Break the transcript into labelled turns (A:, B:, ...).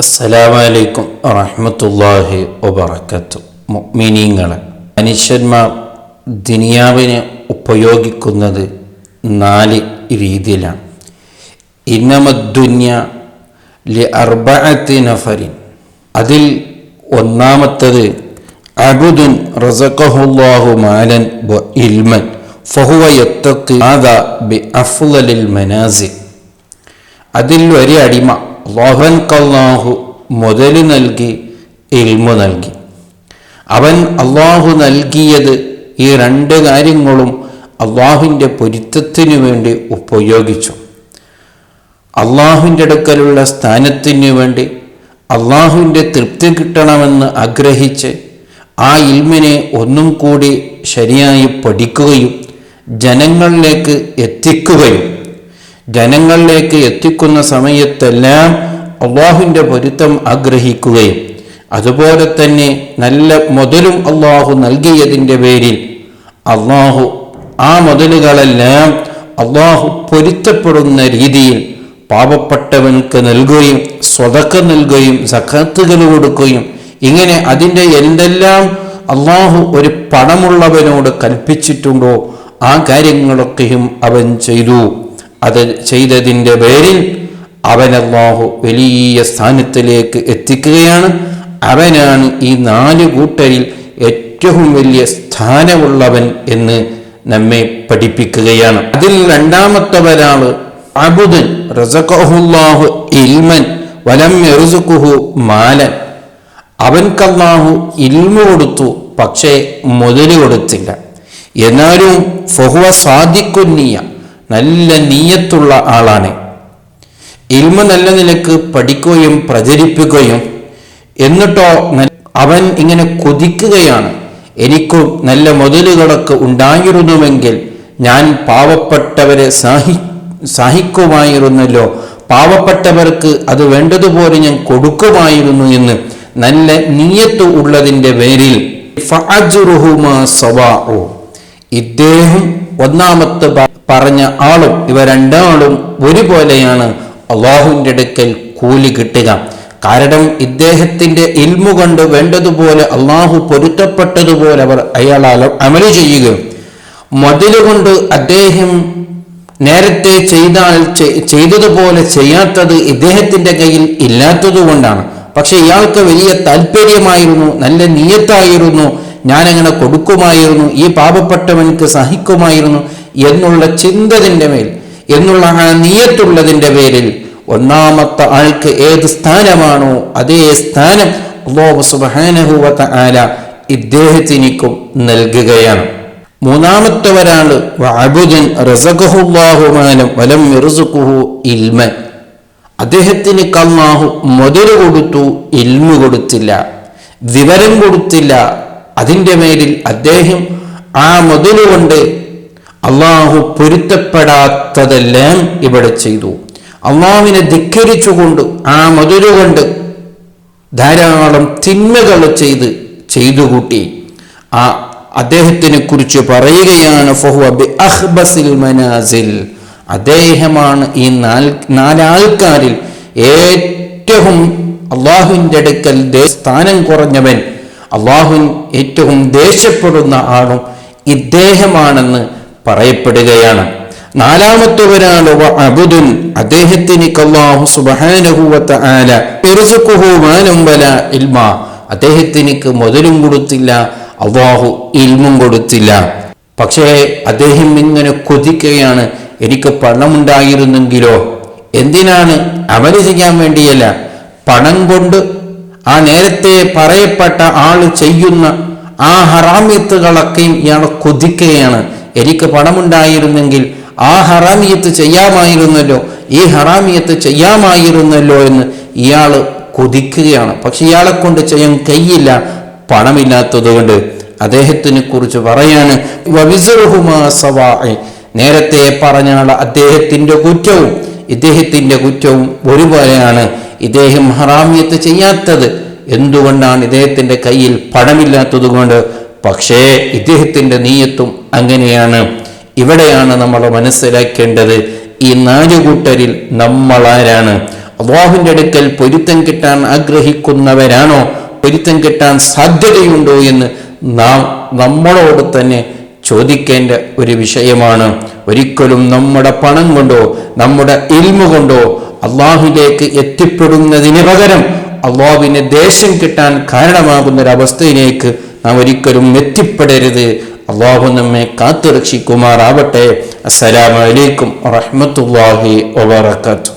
A: അസ്സലാമു അലൈക്കും വറഹ്മത്തുള്ളാഹി വബറകാതുഹു. മുഅ്മിനീങ്ങളെ, മനുഷ്യന്മാർ ദുനിയാവിനെ ഉപയോഗിക്കുന്നത് 4 രീതിയിലാണ്. ഇന്നമദ്ദുന്യ ലിഅർബഅത്തി നഫരിൻ. അതിൽ ഒന്നാമത്തത് അബ്ദുൻ റസഖഹുല്ലാഹു മാലൻ വ ഇൽമൻ ഫഹുവ യത്തഖി ഹാദാ ബിഅഫ്ളലിൽ മനാസിൽ. അതിൽ ഒരു അടിമ അല്ലാഹു മുതൽ നൽകി, ഇൽമു നൽകി. അവൻ അള്ളാഹു നൽകിയത് ഈ 2 കാര്യങ്ങളും അള്ളാഹുവിൻ്റെ പൊരുത്തത്തിനു വേണ്ടി ഉപയോഗിച്ചു. അള്ളാഹുവിൻ്റെ അടുക്കലുള്ള സ്ഥാനത്തിനു വേണ്ടി അള്ളാഹുവിൻ്റെ തൃപ്തി കിട്ടണമെന്ന് ആഗ്രഹിച്ച് ആ ഇൽമിനെ ഒന്നും കൂടി ശരിയായി പഠിക്കുകയും ജനങ്ങളിലേക്ക് എത്തിക്കുന്ന സമയത്തെല്ലാം അള്ളാഹുവിൻ്റെ പൊരുത്തം ആഗ്രഹിക്കുകയും അതുപോലെ തന്നെ നല്ല മുതലും അള്ളാഹു നൽകിയതിൻ്റെ പേരിൽ അള്ളാഹു ആ മുതലുകളെല്ലാം അള്ളാഹു പൊരുത്തപ്പെടുന്ന രീതിയിൽ പാവപ്പെട്ടവൻക്ക് നൽകുകയും സ്വതക്ക നൽകുകയും സക്കാത്തുകൾ കൊടുക്കുകയും ഇങ്ങനെ അതിൻ്റെ എന്തെല്ലാം അള്ളാഹു ഒരു പണമുള്ളവനോട് കൽപ്പിച്ചിട്ടുണ്ടോ ആ കാര്യങ്ങളൊക്കെയും അവൻ ചെയ്തു. അത് ചെയ്തതിൻ്റെ പേരിൽ അവൻ അല്ലാഹു വലിയ സ്ഥാനത്തിലേക്ക് എത്തിക്കുകയാണ്. അവനാണ് ഈ 4 കൂട്ടരിൽ ഏറ്റവും വലിയ സ്ഥാനമുള്ളവൻ എന്ന് നമ്മെ പഠിപ്പിക്കുകയാണ്. അതിൽ രണ്ടാമത്തെ ഒരാള് അബ്ദുൻ റസഖഹുല്ലാഹു ഇൽമൻ വലം യർസുഖുഹു മാലൻ. അവൻക്കല്ലാഹു ഇൽമു കൊടുത്തു, പക്ഷേ മുതല് കൊടുത്തില്ല. എന്നാലും ഫഹുവ സാദിഖുന്നിയ, നല്ല നീയത്തുള്ള ആളാണ്. ഇൽമ നല്ല നിലക്ക് പഠിക്കുകയും പ്രചരിപ്പിക്കുകയും എന്നിട്ടോ അവൻ ഇങ്ങനെ കൊതിക്കുകയാണ്, എനിക്കും നല്ല മുതലുകളൊക്കെ ഉണ്ടായിരുന്നുവെങ്കിൽ ഞാൻ പാവപ്പെട്ടവരെ സഹിക്കുമായിരുന്നല്ലോ, പാവപ്പെട്ടവർക്ക് അത് വേണ്ടതുപോലെ ഞാൻ കൊടുക്കുമായിരുന്നു എന്ന് നല്ല നീയത്ത് ഉള്ളതിൻ്റെ പേരിൽ ഫഅജ്റുഹുമാ സവാഉ. ഇദ്ദേഹം ഒന്നാമത്തെ പറഞ്ഞ ആളും ഇവ 2 ആളും ഒരുപോലെയാണ് അള്ളാഹുവിൻ്റെ അടുക്കൽ കൂലി കിട്ടുക. കാരണം ഇദ്ദേഹത്തിൻ്റെ ഇൽമു കൊണ്ട് വേണ്ടതുപോലെ അള്ളാഹു പൊരുത്തപ്പെട്ടതുപോലെ അയാൾ അമല് ചെയ്യുകയും മുതലുകൊണ്ട് അദ്ദേഹം നേരത്തെ ചെയ്തതുപോലെ ചെയ്യാത്തത് ഇദ്ദേഹത്തിൻ്റെ കയ്യിൽ ഇല്ലാത്തതുകൊണ്ടാണ്. പക്ഷെ ഇയാൾക്ക് വലിയ താല്പര്യമായിരുന്നു, നല്ല നിയത്തായിരുന്നു, ഞാനങ്ങനെ കൊടുക്കുമായിരുന്നു, ഈ പാവപ്പെട്ടവൻക്ക് സഹിക്കുമായിരുന്നു എന്നുള്ള ചിന്തതിൻ്റെ മേൽ, എന്നുള്ള ആ നിയത്തുള്ളതിൻ്റെ പേരിൽ ഒന്നാമത്തെ ആൾക്ക് ഏത് സ്ഥാനമാണോ അതേ സ്ഥാനം അല്ലാഹു സുബ്ഹാനഹു വ തആല ഇദ്ദേഹത്തിനും നൽകുകയാണ്. മൂന്നാമത്തെ ഒരാള് അബ്ദുൻ റസഖഹുല്ലാഹു മാലൻ വലം യർസുഖുഹു ഇൽമൻ. അദ്ദേഹത്തിന് അല്ലാഹു മുതൽ കൊടുത്തു, ഇൽമു കൊടുത്തില്ല, വിവരം കൊടുത്തില്ല. അതിൻ്റെ മേലിൽ അദ്ദേഹം ആ മുതലുകൊണ്ട് അള്ളാഹു പൊരുത്തപ്പെടാത്തതെല്ലാം ഇവിടെ ചെയ്തു. അള്ളാഹുവിനെ ധിക്കരിച്ചുകൊണ്ട് ആ മുതലുകൊണ്ട് ധാരാളം തിന്മകൾ ചെയ്തുകൂട്ടി. ആ അദ്ദേഹത്തിനെ കുറിച്ച് പറയുകയാണ്, ഫഹുവ ബി അഖ്ബസിൽ മനാസിൽ. അദ്ദേഹമാണ് ഈ 4 ആൾക്കാരിൽ ഏറ്റവും അള്ളാഹുവിൻ്റെ അടുക്കൽ സ്ഥാനം കുറഞ്ഞവൻ, അള്ളാഹുവിൻ ഏറ്റവും ദേഷ്യപ്പെടുന്ന ആളും ഇദ്ദേഹമാണെന്ന് പറയപ്പെടുകയാണ്. നാലാമത്തെ ഒരാൾ അബ്ദുൻ, അദ്ദേഹത്തിന് അല്ലാഹു സുബ്ഹാനഹു വ തആല യർസുഖുഹു മാലൻ വലാ ഇൽമ. അദ്ദേഹത്തിന് മുതലും കൊടുത്തില്ല, അല്ലാഹു ഇൽമും കൊടുത്തില്ല. പക്ഷേ അദ്ദേഹം ഇങ്ങനെ കൊതിക്കുകയാണ്, എനിക്ക് പണമുണ്ടായിരുന്നെങ്കിലോ. എന്തിനാണ്? അമല് ചെയ്യാൻ വേണ്ടിയല്ല, പണം കൊണ്ട് ആ നേരത്തെ പറയപ്പെട്ട ആള് ചെയ്യുന്ന ആ ഹറാമിയത്തുകളൊക്കെയും ഇയാൾ കൊതിക്കുകയാണ്. എനിക്ക് പണമുണ്ടായിരുന്നെങ്കിൽ ആ ഹറാമിയത്ത് ചെയ്യാമായിരുന്നല്ലോ, ഈ ഹറാമിയത്ത് ചെയ്യാമായിരുന്നല്ലോ എന്ന് ഇയാൾ കൊതിക്കുകയാണ്. പക്ഷെ ഇയാളെ കൊണ്ട് ചെയ്യാൻ കഴിയില്ല, പണമില്ലാത്തത് കൊണ്ട്. അദ്ദേഹത്തിനെ കുറിച്ച് പറയാണ്, വവിസ്റുഹുമാ സവാഇ. നേരത്തെ പറഞ്ഞ അദ്ദേഹത്തിൻ്റെ കുറ്റവും ഇദ്ദേഹത്തിൻ്റെ കുറ്റവും ഒരുപോലെയാണ്. ഇദ്ദേഹം ഹറാമിയത്ത് ചെയ്യാത്തത് എന്തുകൊണ്ടാണ്? ഇദ്ദേഹത്തിൻ്റെ കയ്യിൽ പണമില്ലാത്തത് കൊണ്ട്. പക്ഷേ ഇദ്ദേഹത്തിൻ്റെ നീയത്തും അങ്ങനെയാണ്. ഇവിടെയാണ് നമ്മൾ മനസ്സിലാക്കേണ്ടത്, ഈ 4 കൂട്ടരിൽ നമ്മളാരാണ്? അല്ലാഹുവിന്റെ അടുക്കൽ പൊരുത്തം കിട്ടാൻ ആഗ്രഹിക്കുന്നവരാണോ, പൊരുത്തം കിട്ടാൻ സാധ്യതയുണ്ടോ എന്ന് നാം നമ്മളോട് തന്നെ ചോദിക്കേണ്ട ഒരു വിഷയമാണ്. ഒരിക്കലും നമ്മുടെ പണം കൊണ്ടോ നമ്മുടെ ഇൽമു കൊണ്ടോ അള്ളാഹുവിലേക്ക് എത്തിപ്പെടുന്നതിന് പകരം അള്ളാഹുവിന് ദേഷ്യം കിട്ടാൻ കാരണമാകുന്നൊരവസ്ഥയിലേക്ക് നാം ഒരിക്കലും എത്തിപ്പെടരുത്. അള്ളാഹു നമ്മെ കാത്തുരക്ഷിക്കുമാറാവട്ടെ. അസ്സലാമു അലൈക്കും വറഹ്മത്തുള്ളാഹി വബറകാതുഹു.